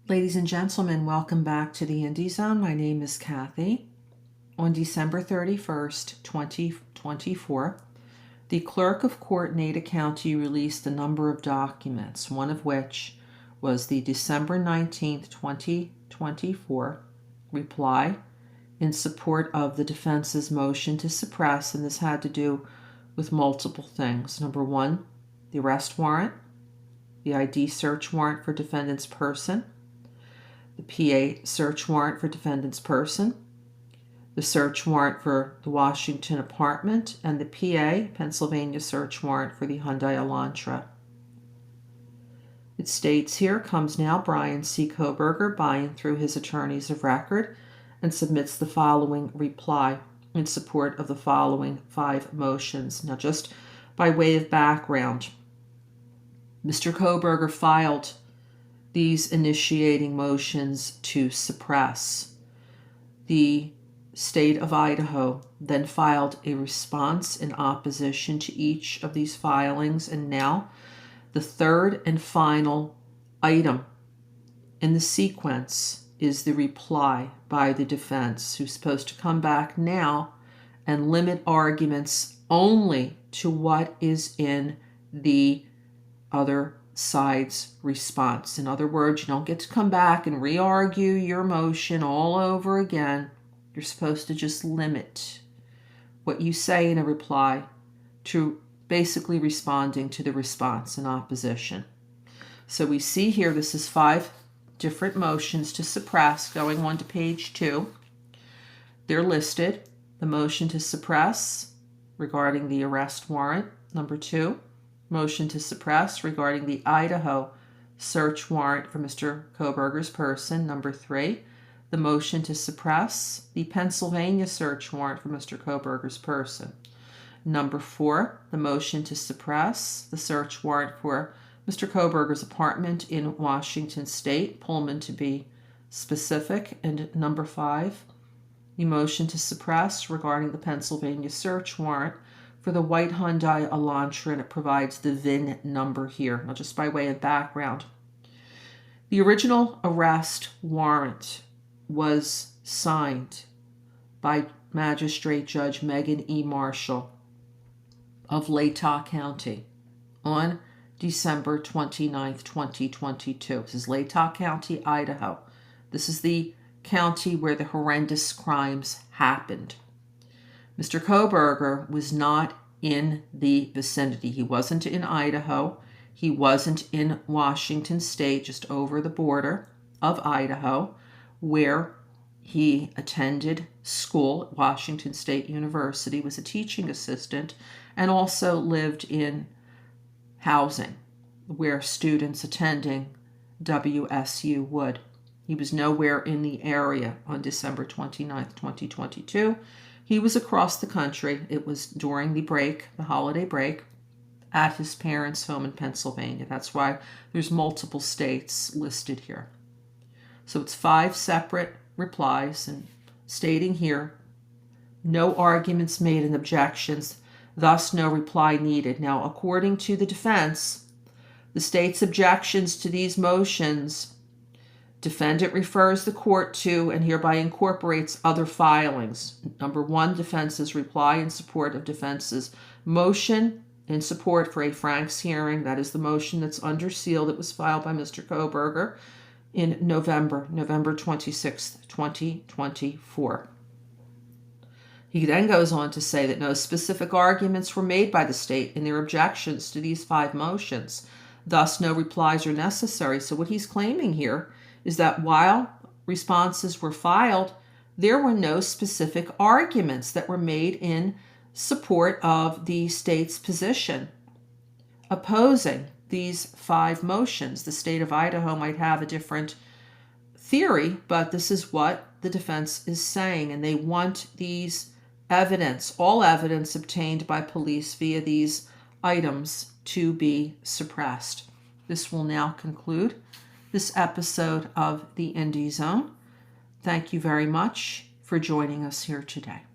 Ladies and gentlemen, welcome back to the Indie Zone. My name is Kathy. On December 31st, 2024, the Clerk of Court in Ada County released a number of documents, one of which was the December 19th, 2024 reply in support of the defense's motion to suppress, and this had to do with multiple things. Number one, the arrest warrant, the ID search warrant for defendant's person, the PA search warrant for defendant's person, the search warrant for the Washington apartment, and the PA, Pennsylvania search warrant for the Hyundai Elantra. It states here, comes now Brian C. Koberger, by and through his attorneys of record, and submits the following reply in support of the following 5 motions. Now, just by way of background, Mr. Koberger filed these initiating motions to suppress. The state of Idaho then filed a response in opposition to each of these filings, and now the third and final item in the sequence is the reply by the defense, who's supposed to come back now and limit arguments only to what is in the other side's response. In other words, you don't get to come back and re-argue your motion all over again. You're supposed to just limit what you say in a reply to basically responding to the response in opposition. So we see here, this is 5 different motions to suppress, going on to page 2. They're listed. The motion to suppress regarding the arrest warrant, number 2. Motion to suppress regarding the Idaho search warrant for Mr. Koberger's person, number 3. The motion to suppress the Pennsylvania search warrant for Mr. Koberger's person. Number 4, the motion to suppress the search warrant for Mr. Koberger's apartment in Washington State, Pullman to be specific. And number 5, the motion to suppress regarding the Pennsylvania search warrant for the white Hyundai Elantra, and it provides the VIN number here. Now, just by way of background, the original arrest warrant was signed by Magistrate Judge Megan E. Marshall of Latah County on December 29th, 2022. This is Latah County, Idaho. This is the county where the horrendous crimes happened. Mr. Koberger was not in the vicinity. He wasn't in Idaho. He wasn't in Washington State, just over the border of Idaho, where he attended school at Washington State University, was a teaching assistant, and also lived in housing where students attending WSU would. He was nowhere in the area on December 29th, 2022. He was across the country. It was during the break, the holiday break, at his parents' home in Pennsylvania. That's why there's multiple states listed here. So it's 5 separate replies, and stating here, no arguments made and objections, thus no reply needed. Now, according to the defense, the state's objections to these motions, defendant refers the court to and hereby incorporates other filings. Number 1, defense's reply in support of defense's motion in support for a Franks hearing. That is the motion that's under seal that was filed by Mr. Koberger in November 26th, 2024. He then goes on to say that no specific arguments were made by the state in their objections to these 5 motions. Thus, no replies are necessary. So what he's claiming here is that while responses were filed, there were no specific arguments that were made in support of the state's position opposing these 5 motions. The state of Idaho might have a different theory, but this is what the defense is saying, and they want these evidence, all evidence obtained by police via these items, to be suppressed. This will now conclude this episode of the Indie Zone. Thank you very much for joining us here today.